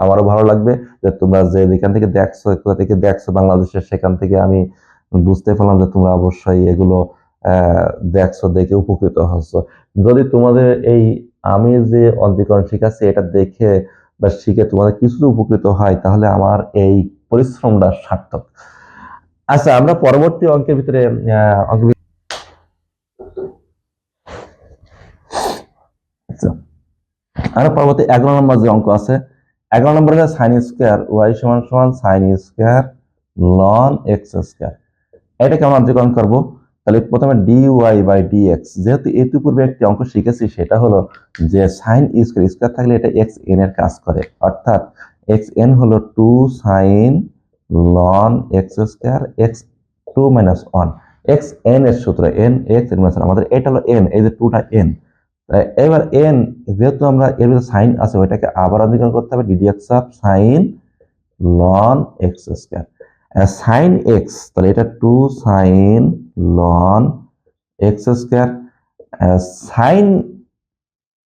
আমারও ভালো লাগবে যে তোমরা যে যেখান থেকে দেখছো, কোথা থেকে দেখছো বাংলাদেশের, সেখান থেকে আমি বুঝতে পারলাম যে তোমরা অবশ্যই এগুলো দেখছো, দেখে উপকৃত হচ্ছ। যদি তোমাদের এই আমি যে অন্তরীকরণ শিখাচ্ছি এটা দেখে বা শিখে তোমাদের কিছু উপকৃত হয়, তাহলে আমার এই পরিশ্রমটা সার্থক। আচ্ছা, আমরা পরবর্তী অঙ্কের ভিতরে আরো পরবর্তী 11 নম্বর যে অঙ্ক আছে, 11 নম্বরে সাইন স্কোয়ার ওয়াই সমান সমান sine square ln x square, এটাকে আমরা অন্তরীকরণ করবো। তাহলে প্রথমে d y by d x, যেহেতু ইতিপূর্বে একটি অঙ্ক শিখেছি, সেটা হলো যে সাইন স্কোয়ার, স্কোয়ার থাকলে এটা এক্স এন এর কাজ করে, অর্থাৎ এক্স এন হলো two sine ln x square x two minus one, x n এর সূত্র এন এক্স এন মাইনাস, আমাদের এটা হলো এন, এই যে টুটা এন। এবার এন যেহেতু আমরা এর সাইন আছে, ওইটাকে আবার অন্তরীকরণ করতে হবে, d d x of sine ln x square sine x, তাহলে এটা two sine ln x square sine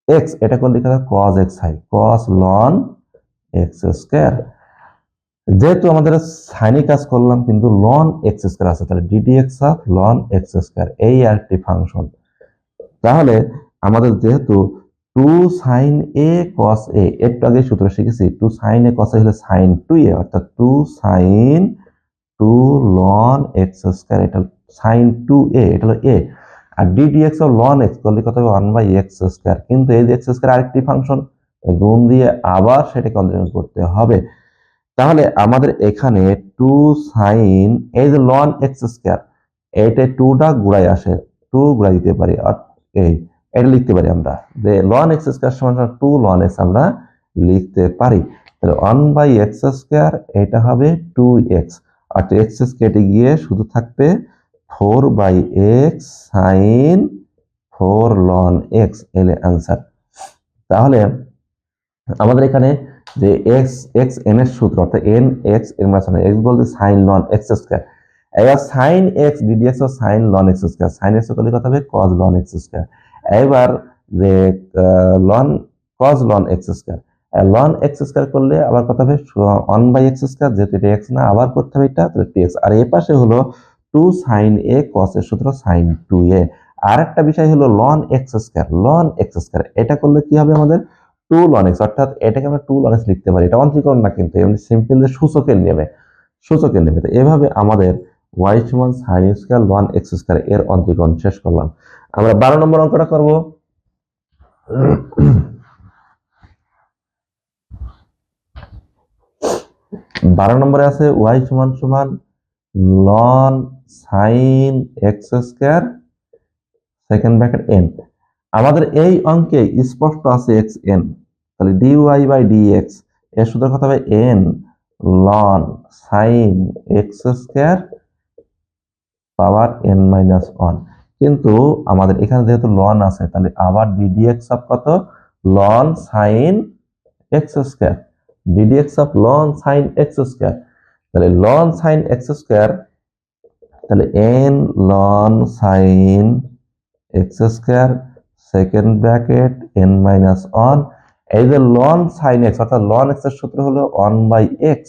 x, এটা করলে লিখা যায় কজ এক্স হয়, কজ লন এক্স স্কোয়ার। যেহেতু আমাদের সাইনে কাজ করলাম কিন্তু লন এক্স স্কোয়ার আছে, তাহলে ddx of ln x square, এই আরেকটি ফাংশন। তাহলে আমাদের যেহেতু টু সাইন এ কস এ, একটু আগে সূত্র শিখেছি, টু সাইন এ কস এ হলে সাইন টু এ, অর্থাৎ two sine two ln x square, এটা সাইন টু এ, এটা হলো এ। আর ডিডিএক্স অফ লন এক্স করলে কত হবে ওয়ান বাই এক্স স্কোয়ার, কিন্তু এই যে এক্স স্কোয়ার আরেকটি ফাংশন, গুণ দিয়ে আবার সেটাকে অন্তরীকরণ করতে হবে। তাহলে আমাদের এখানে টু সাইন এই যে লন এক্স স্কোয়ার, এটা টুটা ঘুরাই আসে, টু ঘুরাই দিতে পারি, এই এটা লিখতে পারি আমরা যে লন এক্স স্কোয়ার সমান টু লন এক্স আমরা লিখতে পারি। তাহলে ওয়ান বাই এক্স স্কোয়ার, এটা হবে টু এক্স, আর এক্স কেটে গিয়ে শুধু থাকবে four by x sine four ln x, এলে অ্যান্সার। তাহলে আমাদের এখানে যে এক্স এক্স এন এর সূত্র, অর্থাৎ এন এক্স এর মানে এক্স বলতে সাইন লন এক্স স্কোয়ার, এবার সাইন এক্স ডিডিএক্স ও sine ln x square, sine x করলে কথা হবে কজ লন এক্স স্কোয়ার, এবার যে ln cos ln x square, ln x square করলে আবার কথা হবে ওয়ান বাই এক্স স্কোয়ার, যেহেতু এটা এক্স না আবার করতে হবে এটা, তাহলে টি এক্স, আর এই পাশে হলো টু সাইন এ কস এর সূত্র সাইন টু এ। আর একটা বিষয় হলো ln x square, ln x square এটা করলে কি হবে আমাদের টু লন এক্স, অর্থাৎ এটাকে আমরা টু লন এক্স লিখতে পারি, এটা অন্তরীকরণ না কিন্তু এমনি সিম্পল যে সূচকের নেমে, সূচকের নেমে। তো এভাবে আমাদের ওয়াই সমান sine square ln x square এর অন্তরীকরণ শেষ করলাম। আমরা 12 নম্বর অঙ্কটা করব। 12 নম্বরে আছে ওয়াই সমান সমান ln sine x square second bracket n. আমাদের এই অঙ্কে স্পষ্ট আছে এক্স এন, তাহলে d y by d x এর সূত্র কথা হবে n ln sine x square power n minus one. কিন্তু আমাদের এখানে যেহেতু লন আছে, তাহলে আবার ডিডিএক্স অফ কত ln sine x square, d d x of ln sine x square, তাহলে লন সাইন এক্স স্কোয়ার, তাহলে n ln sine x square second bracket N minus one. এই যে লন সাইন এক্স অর্থাৎ লন এক্স এর সূত্র হলো 1/x,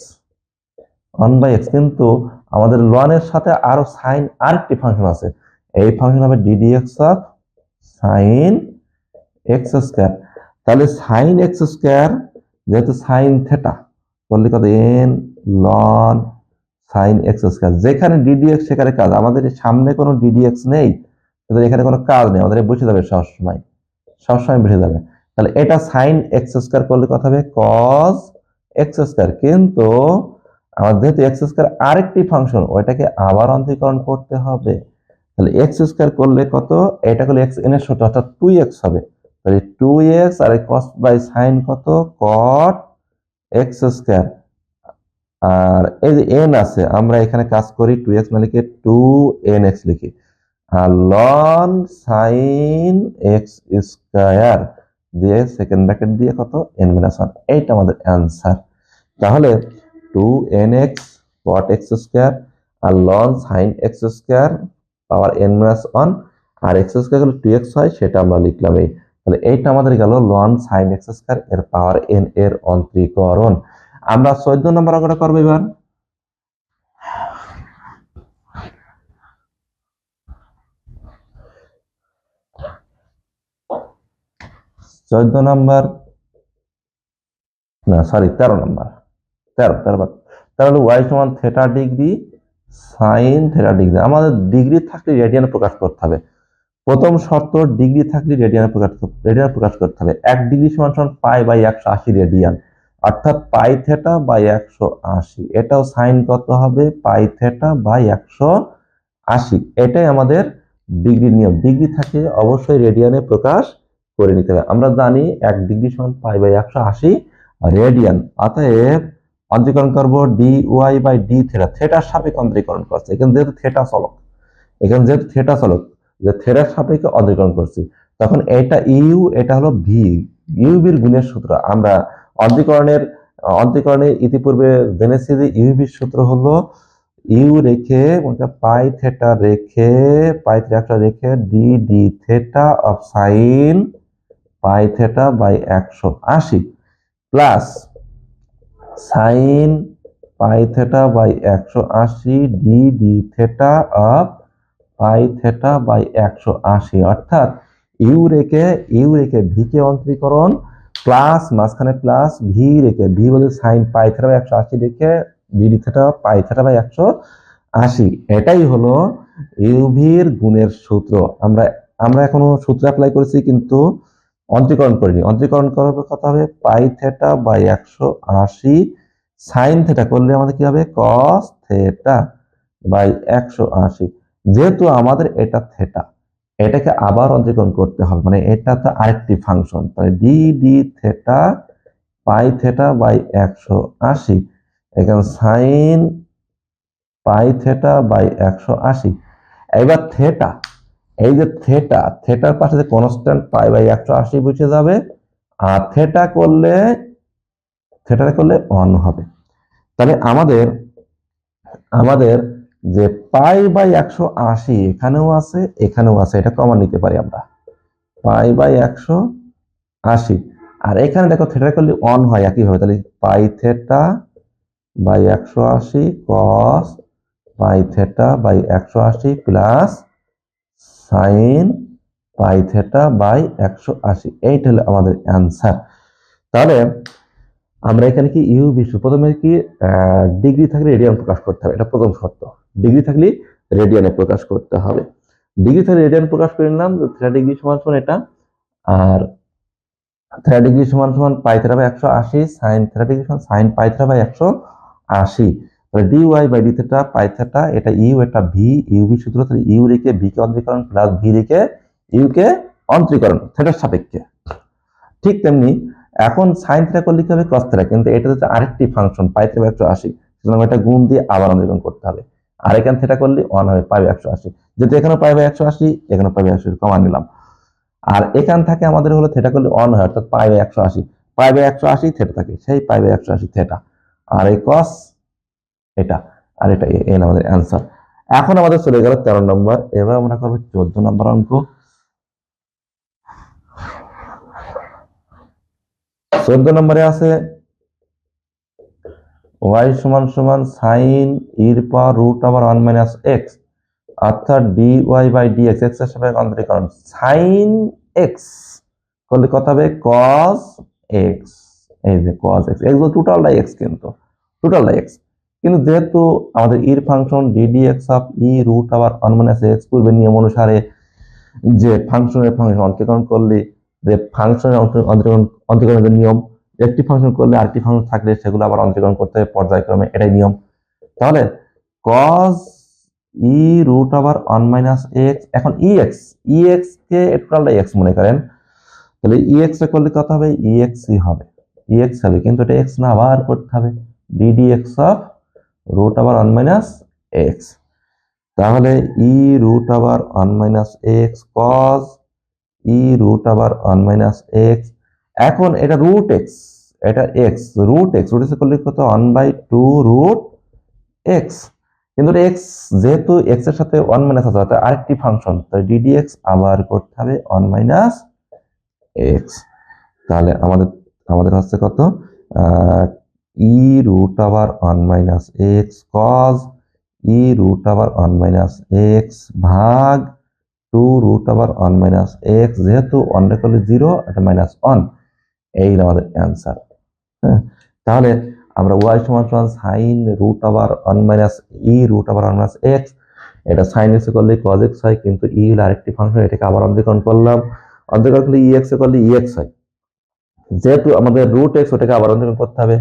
1/x, কিন্তু আমাদের লন এর সাথে আরো সাইন আরেকটি ফাংশন আছে, এই ফাংশন হবে d d x of sign x square. তাহলে সাইন এক্স স্কোয়ার যেহেতু সাইন থেটা বললে কত N ln sine x square, যেখানে ডিডিএক্স সেখানে কাজ, আমাদের সামনে কোনো ডিডিএক্স নেই, এখানে কোনো কাজ নেই, আমাদের বসে যাবে সবসময়, সবসময় বসে যাবে। তাহলে এটা সাইন এক্স স্কোয়ার করলে কত হবে কজ এক্স স্কোয়ার, কিন্তু আমাদের যেহেতু এক্স স্কোয়ার আরেকটি ফাংশন ওইটাকে আবার অন্তরীকরণ করতে হবে, তাহলে এক্স স্কোয়ার করলে কত, এটা করলে এক্স এন এর সূত্র অর্থাৎ 2x হবে, তাহলে 2x R cos by sine কত কট এক্স স্কোয়ার। আর এই যে এন আছে আমরা এখানে কাজ করি 2x না লিখে 2nx লিখি, আর লন সাইন এক্স স্কোয়ার দিয়ে সেকেন্ড ব্র্যাকেট দিয়ে কত n মাইনাস 1, এইটা আমাদের অ্যান্সার। তাহলে 2nx cot x স্কোয়ার আর ln sine x square power n minus 1 আর x স্কোয়ার হলো 2x হয়, সেটা আমরা লিখলাম এই। তাহলে এইটা আমাদের গেল লন সাইন এক্স স্কোয়ার এর পাওয়ার n এর অন্তরীকরণ। আমরা 14 নম্বর অঙ্কটা করবো এবার। 14 নম্বর না সরি 13 নম্বর, 13 হলো ওয়াই সমান theta degree sine theta degree. আমাদের ডিগ্রি থাকলে রেডিয়ানে প্রকাশ করতে হবে। প্রথম শর্ত ডিগ্রি থাকলে রেডিয়ানে প্রকাশ করতে হবে। 1 ডিগ্রি সমান সমান পাই বাই 180 রেডিয়ান, অর্থাৎ পাই থেটা বাই 180। এটাও সাইন কত হবে পাই থেটা বাই 180। এটাই আমাদের ডিগ্রির নিয়ম। ডিগ্রি থাকলে অবশ্যই রেডিয়ানে প্রকাশ করে নিতে হবে। আমরা জানি 1 ডিগ্রি সমান পাই বাই 180 রেডিয়ান। অতএব অন্তরীকরণ করবো d y by d theta, থেটার সাপেক্ষে অন্তরীকরণ করছে। এখানে যেহেতু থেটা চলক, যে থেটার সাপেক্ষে অন্তরীকরণ করছি, তখন এটা ইউ এটা হলো ভি, ইউবির গুণের সূত্র আমরা অন্তরীকরণে ইতিপূর্বে জেনেছি যে ইউবির সূত্র হলো ইউ রেখে পাই থেটা রেখে d d theta of sine pi theta by 180 plus sine pi theta by 180 d d theta of pi theta by 180, অর্থাৎ ইউ রেখে ভি কে অন্তরীকরণ প্লাস মাঝখানে প্লাস ভি রেখে, ভি বলে সাইন পাই থেটা বাই 180 রেখে d d theta pi theta by 180, এটাই হলো ইউভির গুণের সূত্র। আমরা এখনো সূত্র অ্যাপ্লাই করেছি কিন্তু অন্তরীকরণ করিনি। অন্তরীকরণ করার কত হবে পাই থেটা বাই 180 সাইন থেটা করলে আমাদের কি হবে কস থেটা বাই 180। যেহেতু আমাদের এটা থেটা, এটাকে আবার অন্তরীকরণ করতে হবে, মানে এটা তো আরেকটি ফাংশন, তাহলে d d theta pi theta by 180, এখানে সাইন পাই থেটা বাই 180। এবার থেটা, এই যে থেটার পাশে যে কনস্ট্যান্ট পাই বাই 180 বসে যাবে, আর থেটা করলে 1 হবে। তাহলে আমাদের যে পাই বাই 180 এখানেও আছে এটা কমন নিতে পারি আমরা, পাই বাই 180, আর এখানে দেখো থেটা করলে 1 হয় একইভাবে, তাহলে pi theta by 180 cos pi theta by 180 plus sine pi theta by 180, এইটা হলো আমাদের অ্যান্সার। তাহলে আমরা এখানে কি ইউবি প্রথমে কি ডিগ্রি থাকলে রেডিয়ান প্রকাশ করতে হবে, এটা প্রথম শর্ত। ডিগ্রি থাকলে রেডিয়ানে প্রকাশ করতে হবে। ডিগ্রি থাকলে রেডিয়ান প্রকাশ করে নিলাম, 3 ডিগ্রি সমান সমান এটা, আর 3 ডিগ্রি সমান সমান pi theta by 180 sine 3 degree সমান সাইন পাই থেটা বাই 180। তাহলে d y by d theta pi theta, এটা ইউ এটা ভি, ইউবি সূত্র, তাহলে ইউ রেখে ভি কে অন্তরীকরণ প্লাস ভি রেখে ইউ কে অন্তরীকরণ থেটার সাপেক্ষে। ঠিক তেমনি এখন সাইন থেটা করলে কি হবে কস থেটা, কিন্তু এটা হচ্ছে আরেকটি ফাংশন পাই থেটা বাই 180, সুতরাং এটা গুণ দিয়ে আবার অন্তরীকরণ করতে হবে। আর এখানে থেটা করলে 1 হবে পাই বাই 180, যেহেতু এখানে পাই বাই 180 এখানে পাই বাই 180 কমান নিলাম। আর এখান থেকে আমাদের হলো থেটা করলে 1 হয়, অর্থাৎ পাই বাই 180, π/180 থেটা থাকে, সেই π/180 থেটা, আর এই cos এটা, আর এটা এন আমাদের অ্যান্সার। এখন আমাদের চলে গেল 13 নম্বর। এবার আমরা করবো 14 নম্বর অঙ্ক। 14 নম্বরে আছে y সমান সাইন এর power root over 1 minus x, অর্থাৎ dy বাই dx, এক্স এর সাপেক্ষে অন্তরীকরণ। সাইন এক্স করলে কত হবে? cos x। এই যে cos x, এক্স টোটালটা x, কিন্তু টোটালটা x, কিন্তু যেহেতু আমাদের এর function ddx of e root over 1 minus x, পূর্বের নিয়ম অনুসারে যে ফাংশন অন্তরীকরণ করলে যে ফাংশনের অন্তরীকরণের নিয়ম, একটি ফাংশন করলে আরেকটি ফাংশন থাকলে সেগুলো আবার অন্তরীকরণ করতে হবে পর্যায়ক্রমে, এটাই নিয়ম। তাহলে cos e root over 1 minus x, এখন ex কে টোটালটা x মনে করেন, তাহলে ex টা করলে কত হবে? ex হবে, ex হবে, কিন্তু এটা x না, আবার করতে হবে ddx of root over 1 minus x। তাহলে e root over 1 minus x cos e root over 1 minus x, এখন এটা রুট x, এটা x, রুট x করলে কত? 1/2 রুট x, কিন্তু x যেহেতু x এর সাথে 1 মাইনাস আছে, তাই আরেকটি ফাংশন, তাই ddx আবার করতে হবে 1 মাইনাস x। তাহলে আমাদের হচ্ছে কত? e root over 1 minus x cos e root over 1 minus x ভাগ 2 রুট ওভার 1 মাইনাস x, যেহেতু 1 রে করলে 0, এটা মাইনাস 1, এই আমাদের অ্যান্সার। হ্যাঁ, তাহলে আমরা y সমান sine root over 1 minus e root over 1 minus x, এটা সাইন x করলে cos x হয়, কিন্তু e হলো আরেকটি ফাংশন, এটাকে আবার অন্তরীকরণ করলাম, অন্তরীকরণ করলে ex করলে ex হয়, যেহেতু আমাদের রুট x, ওটাকে আবার অন্তরীকরণ করতে হবে,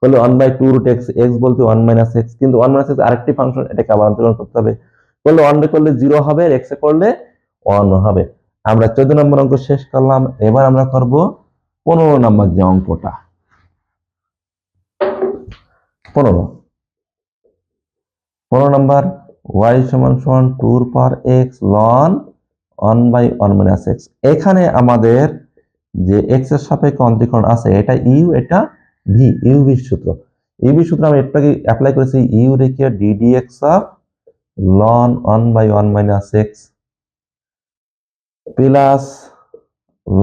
করলে 1/2 রুট x, x বলতে 1 মাইনাস x, কিন্তু 1 মাইনাস x আরেকটি ফাংশন, এটাকে আবার অন্তরীকরণ করতে হবে, করলে 1 রে করলে 0 হবে, x এ করলে 1 হবে। আমরা 14 নম্বর অঙ্ক শেষ করলাম। এবার আমরা করব 15 নম্বর যে অঙ্কটা। 15 নম্বর, y সমান 2 পাওয়ার x ln 1/1 মাইনাস x। এখানে আমাদের যে x এর সাপেক্ষে অন্তরীকরণ আছে, এটা u, এটা v, u v সূত্র। u v সূত্র আমি এটাকে অ্যাপ্লাই করেছি, u রেখে ddx of ln 1/1 minus x plus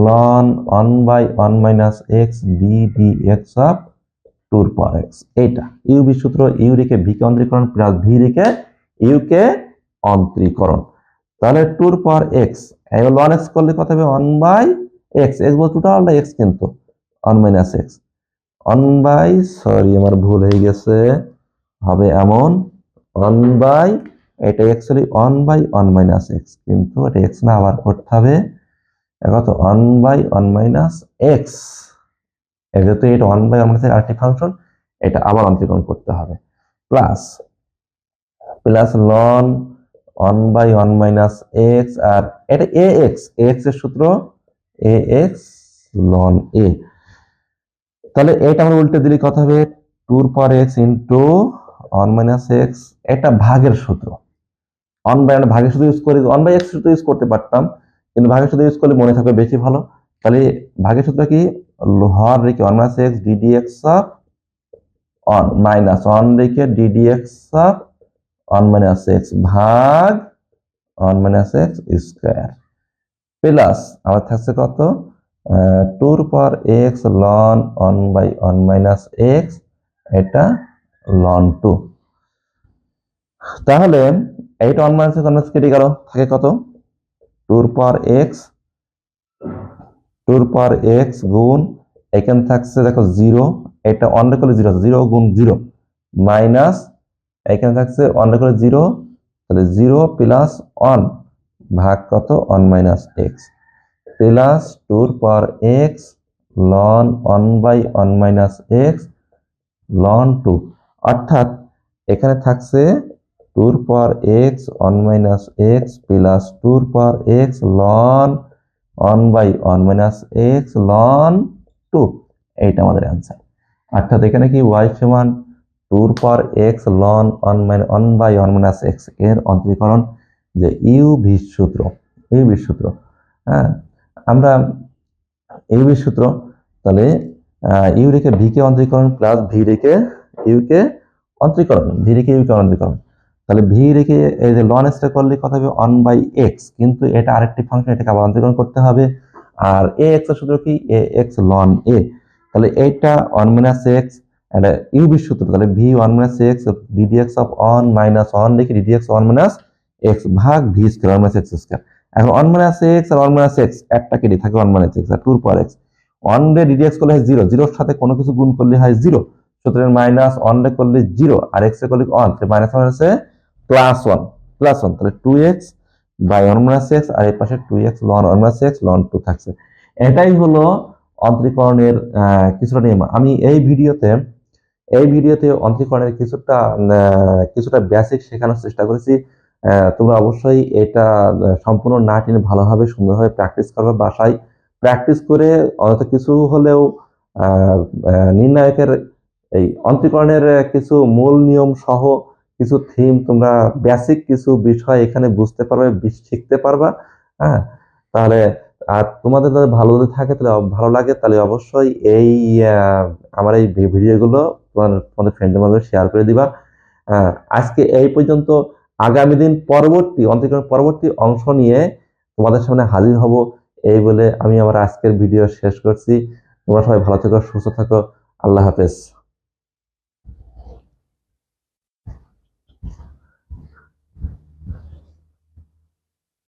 ln 1/1 minus x ddx of 2 power x। এটা u v সূত্র, u রেখে v কে অন্তরীকরণ প্লাস v রেখে u কে অন্তরীকরণ। তাহলে 2 পাওয়ার x, এই ln x করলে কত হবে? 1/x, x বলতে টোটালটা x, কিন্তু 1 মাইনাস x, আমার ভুল হয়ে গেছে, হবে এমন 1 এটা অ্যাকচুয়ালি 1/1 মাইনাস x, কিন্তু এটা x না, আবার করতে হবে কত? 1/1 মাইনাস x, যেহেতু এটা 1/1 মাইনাস আরেকটি ফাংশন, এটা আবার অন্তরীকরণ করতে হবে, প্লাস ln 1/1 মাইনাস x, আর এটা ax, ax এর সূত্র ax ln a। তাহলে এটা আমরা উল্টে দিলে কত হবে? 2 পাওয়ার x ইন্টু 1 মাইনাস x, এটা ভাগের সূত্র, 1/1 ভাগের সূত্র ইউজ করি, 1/x সূত্র ইউজ করতে পারতাম, কিন্তু ভাগের সূত্র ইউজ করলে মনে থাকবে বেশি ভালো। তাহলে ভাগের সূত্র কি? হর রেখে 1 minus x ddx of 1 minus 1 রেখে ddx অফ 1 মাইনাস x ভাগ 1 মাইনাস x স্কয়ার, প্লাস আমার থাকছে কত? 2 পাওয়ার x ln 1/1 মাইনাস x, এটা ln 2। তাহলে এইটা 1 মাইনাস x 1 মাইনাস কেটে গেল, থাকে কত? 2 পাওয়ার x গুণ, এখানে থাকছে দেখো 0, এটা 1 রে করলে 0, 0 গুণ 0 মাইনাস, এখানে থাকছে 1 রে করলে 0, তাহলে 0 প্লাস 1 ভাগ কত? 1 মাইনাস x প্লাস 2 পাওয়ার x ln 1/1 minus x ln 2, অর্থাৎ এখানে থাকছে 2 পাওয়ার x 1 মাইনাস x প্লাস 2 পাওয়ার x ln 1/1 minus x ln 2, এইটা আমাদের অ্যান্সার। অর্থাৎ এখানে কি y সমান 2 পাওয়ার x ln 1/1 মাইনাস x এর অন্তরীকরণ, যে u v সূত্র, হ্যাঁ আমরা u v সূত্র, তাহলে ইউ রেখে ভি কে অন্তরীকরণ প্লাস ভি রেখে ইউকে অন্তরীকরণ, ভি রেখে ইউকে অন্তরীকরণ। তাহলে ভি রেখে এই যে লন এক্সটা করলে কথা হবে 1/x, কিন্তু এটা আরেকটি ফাংশন, এটাকে আবার অন্তরীকরণ করতে হবে। আর এ এক্স এর সূত্র কি, এ এক্স লন এ। তাহলে এইটা 1 - x, এটা ইউবির সূত্র, তাহলে ভি 1 - x ডিডিএক্স অফ 1 - 1 লিখে ডিডিএক্স 1 - x ভাগ ভি স্কয়ার 1 - x স্কয়ার। এখন 1 - x আর 1 - x একটা কেটে থাকে 1 - x আর 2 x। 1 রে ডিডিএক্স করলে হয় 0, 0 এর সাথে কোনো কিছু গুণ করলে হয় 0, সুতরাং -1 রে করলে 0 আর x রে করলে 1, তাহলে -1 আছে +1, তাহলে 2x বাই 1 - x, আর এই পাশে 2x ln 1 - x ln 2 থাকছে। এটাই হলো অন্তরীকরণের কিছুটা নিয়ম। আমি এই ভিডিওতে অন্তরীকরণের কিছুটা বেসিক শেখানোর চেষ্টা করেছি। তোমরা অবশ্যই এটা সম্পূর্ণ না টেনে ভালোভাবে সুন্দরভাবে প্র্যাকটিস করবে, বাসায় প্র্যাকটিস করে অন্তত কিছু হলেও নির্ণায়কের এই অন্তরীকরণের কিছু মূল নিয়ম সহ কিছু থিম, তোমরা বেসিক কিছু বিষয় এখানে বুঝতে পারবে, শিখতে পারবা। হ্যাঁ, তাহলে আর তোমাদের যদি ভালো থাকে, তাহলে ভালো লাগে, তাহলে অবশ্যই এই আমার এই ভিডিওগুলো তোমাদের ফ্রেন্ডদের মধ্যে শেয়ার করে দিবা। আজকে এই পর্যন্ত। আগামী দিন অন্তরীকরণ পরবর্তী অংশ নিয়ে তোমাদের সামনে হাজির হব, এই বলে আমি আমার আজকের ভিডিও শেষ করছি। তোমরা সবাই ভালো থেকো, সুস্থ থাকো। আল্লাহ হাফেজ।